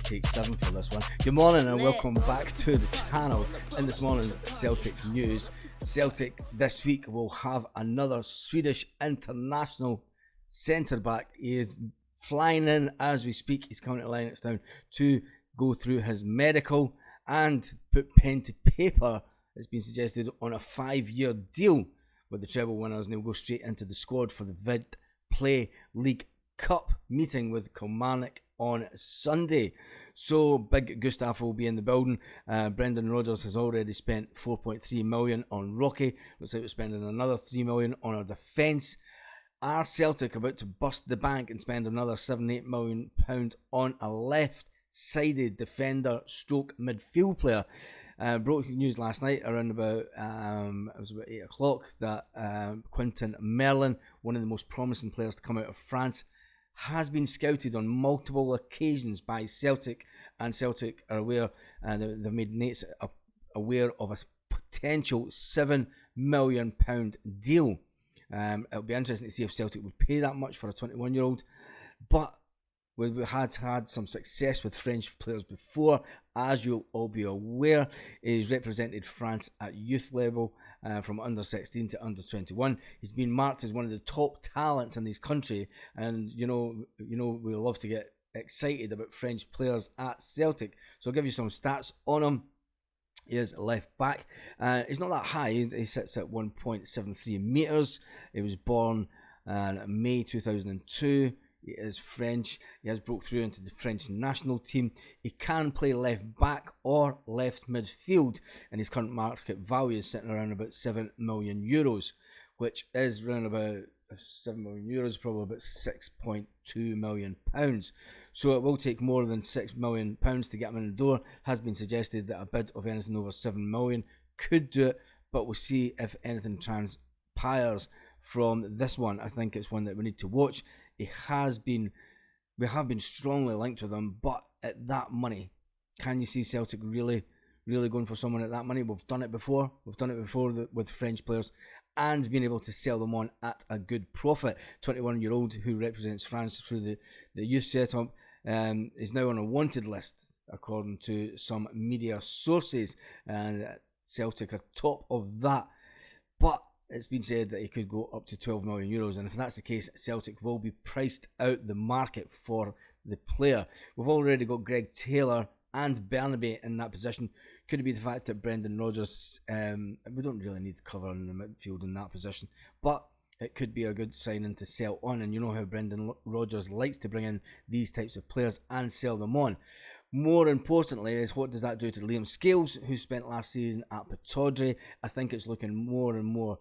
take 7 for this one. Good morning and welcome back to the channel. In this morning's Celtic news, Celtic this week will have another Swedish international centre-back. He is flying in as we speak. He's coming to Lionsdown to go through his medical and put pen to paper. It's been suggested on a 5-year deal with the treble winners, and he'll go straight into the squad for the Vid Play League Cup meeting with Kilmarnock on Sunday. So big GUSTAF will be in the building. Brendan Rodgers has already spent 4.3 million on Rocky. Looks like we're spending another 3 million on our defence. Are Celtic about to bust the bank and spend another £7-8 million on a left-sided defender stroke midfield player? Broke news last night around about it was about 8 o'clock that Quentin Merlin, one of the most promising players to come out of France, has been scouted on multiple occasions by Celtic, and Celtic are aware, and they've made Nates aware of a potential £7 million deal. It'll be interesting to see if Celtic would pay that much for a 21-year-old, but we've had some success with French players before. As you'll all be aware, he's represented France at youth level from under 16 to under 21. He's been marked as one of the top talents in this country, and you know we love to get excited about French players at Celtic. So I'll give you some stats on him. He is left back. He's not that high. He sits at 1.73 metres. He was born in May 2002. He is French. He has broke through into the French national team. He can play left back or left midfield, and his current market value is sitting around about €7 million, which is around about €7 million, probably about £6.2 million. So it will take more than £6 million to get him in the door. Has been suggested that a bid of anything over £7 million could do it, but we'll see if anything transpires from this one. I think it's one that we need to watch. We have been strongly linked with him, but at that money, can you see Celtic really going for someone at that money? We've done it before. We've done it before with French players and been able to sell them on at a good profit. 21-year-old who represents France through the youth setup is now on a wanted list, according to some media sources, and Celtic are top of that. But it's been said that he could go up to €12 million, and if that's the case, Celtic will be priced out the market for the player. We've already got Greg Taylor and Bernabe in that position. Could it be the fact that Brendan Rodgers, we don't really need to cover in the midfield in that position, but it could be a good signing to sell on, and you know how Brendan Rodgers likes to bring in these types of players and sell them on. More importantly is, what does that do to Liam Scales, who spent last season at Pittodrie? I think it's looking more and more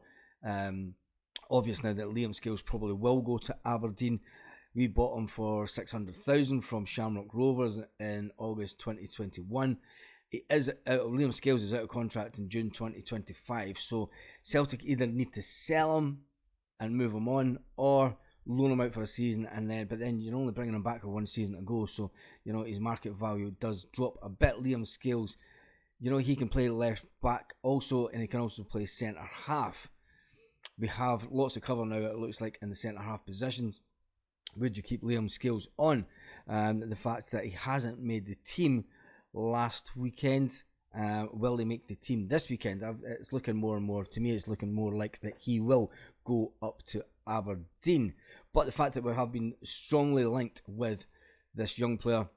obvious now that Liam Scales probably will go to Aberdeen. We bought him for $600,000 from Shamrock Rovers in August 2021. Liam Scales is out of contract in June 2025, so Celtic either need to sell him and move him on, or loan him out for a season, but then you're only bringing him back for 1 season to go, so his market value does drop a bit. Liam Scales, he can play left back also, and he can also play centre half. We have lots to cover now, it looks like, in the centre-half position. Would you keep Liam Scales on? The fact that he hasn't made the team last weekend. Will he make the team this weekend? It's looking more and more, to me, it's looking more like that he will go up to Aberdeen. But the fact that we have been strongly linked with this young player,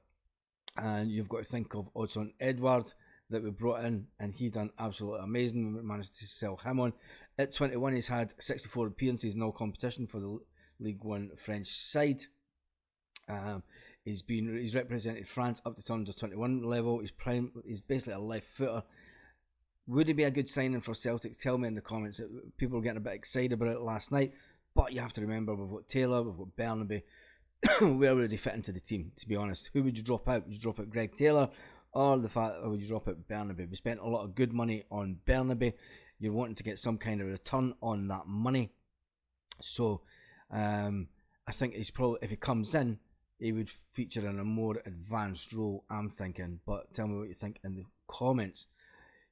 and you've got to think of Odsonne Edouard that we brought in, and he done absolutely amazing. We managed to sell him on. At 21, he's had 64 appearances in all competition for the League One French side. He's represented France up to under 21 level. He's basically a left footer. Would it be a good signing for Celtic? Tell me in the comments. People were getting a bit excited about it last night, but you have to remember, we've got Taylor, we've got Bernabe. Where would he fit into the team, to be honest? Who would you drop out? Would you drop out Greg Taylor, or would you drop out Bernabe? We spent a lot of good money on Bernabe. You're wanting to get some kind of return on that money. So I think he's probably, if he comes in, he would feature in a more advanced role, I'm thinking. But tell me what you think in the comments.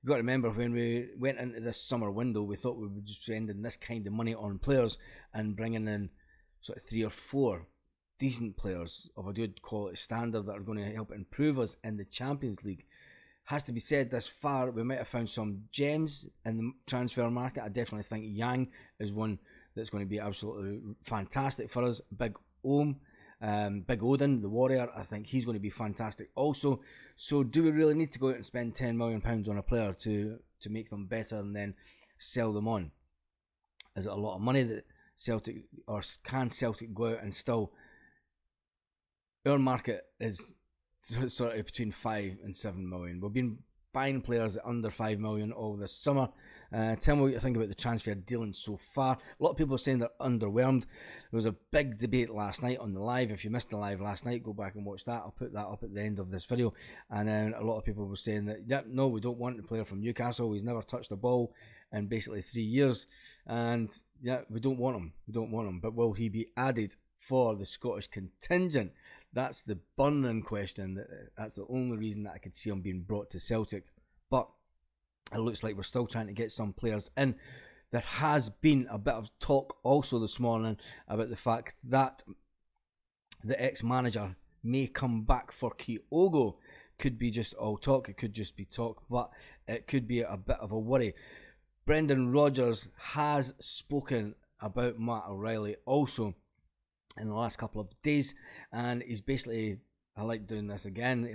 You've got to remember, when we went into this summer window, we thought we would be spending this kind of money on players and bringing in sort of 3 or 4 decent players of a good quality standard that are going to help improve us in the Champions League. Has to be said, this far we might have found some gems in the transfer market. I definitely think Yang is one that's going to be absolutely fantastic for us. Big Odin, the Warrior, I think he's going to be fantastic also. So do we really need to go out and spend £10 million on a player to make them better and then sell them on? Is it a lot of money that Celtic, or can Celtic go out and still... Our market is sort of between 5 and 7 million. We've been buying players at under 5 million all this summer. Tell me what you think about the transfer dealings so far. A lot of people are saying they're underwhelmed. There was a big debate last night on the live. If you missed the live last night, go back and watch that. I'll put that up at the end of this video. And then a lot of people were saying that, yep, no, we don't want the player from Newcastle. He's never touched the ball in basically 3 years. And yeah, we don't want him. We don't want him. But will he be added for the Scottish contingent? That's the burning question. That's the only reason that I could see him being brought to Celtic. But it looks like we're still trying to get some players in. There has been a bit of talk also this morning about the fact that the ex-manager may come back for Kyogo. Could be just all talk, it could just be talk, but it could be a bit of a worry. Brendan Rodgers has spoken about Matt O'Reilly also in the last couple of days, and he's basically, I like doing this again,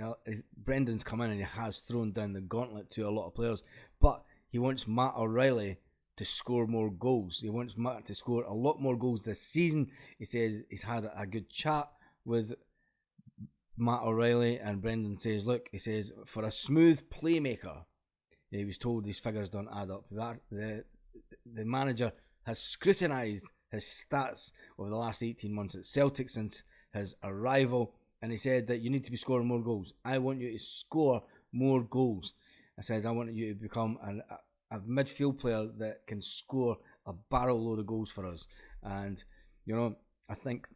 Brendan's come in and he has thrown down the gauntlet to a lot of players, but he wants Matt O'Reilly to score more goals. He wants Matt to score a lot more goals this season. He says he's had a good chat with Matt O'Reilly, and Brendan says, look, he says, for a smooth playmaker, he was told these figures don't add up. That the manager has scrutinised his stats over the last 18 months at Celtic since his arrival, and he said that you need to be scoring more goals. I want you to score more goals. I said I want you to become a midfield player that can score a barrel load of goals for us. And you know, I think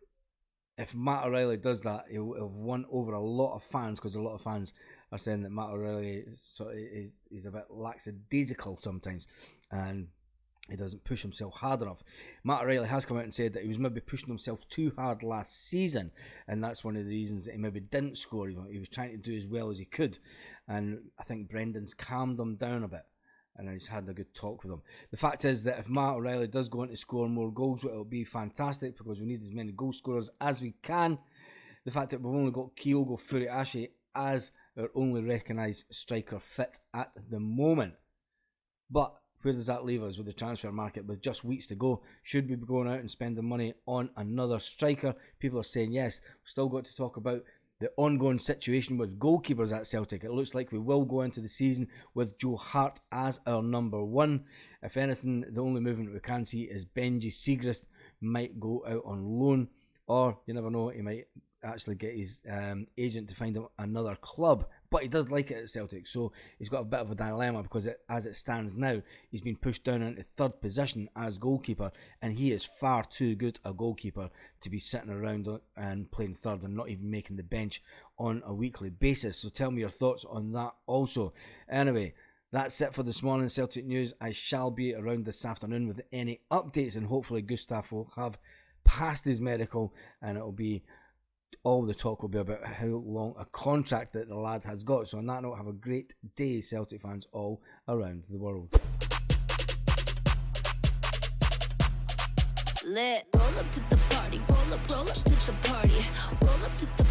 if Matt O'Reilly does that, he'll have won over a lot of fans, because a lot of fans are saying that Matt O'Reilly is a bit lackadaisical sometimes, and he doesn't push himself hard enough. Matt O'Reilly has come out and said that he was maybe pushing himself too hard last season, and that's one of the reasons that he maybe didn't score. He was trying to do as well as he could, and I think Brendan's calmed him down a bit, and he's had a good talk with him. The fact is that if Matt O'Reilly does go on to score more goals, it'll be fantastic, because we need as many goal scorers as we can. The fact that we've only got Kyogo Furuhashi as our only recognised striker fit at the moment. But where does that leave us with the transfer market with just weeks to go? Should we be going out and spending money on another striker? People are saying yes. We've still got to talk about the ongoing situation with goalkeepers at Celtic. It looks like we will go into the season with Joe Hart as our number one. If anything, the only movement we can see is Benji Siegrist might go out on loan, or you never know, he might actually get his agent to find him another club. But he does like it at Celtic, so he's got a bit of a dilemma, because as it stands now, he's been pushed down into third position as goalkeeper, and he is far too good a goalkeeper to be sitting around and playing third and not even making the bench on a weekly basis. So tell me your thoughts on that also. Anyway, that's it for this morning Celtic news. I shall be around this afternoon with any updates, and hopefully Gustaf will have passed his medical, and it'll be all the talk will be about how long a contract that the lad has got. So on that note, have a great day, Celtic fans all around the world. Lit. Roll up to the party, roll up to the party, roll up to the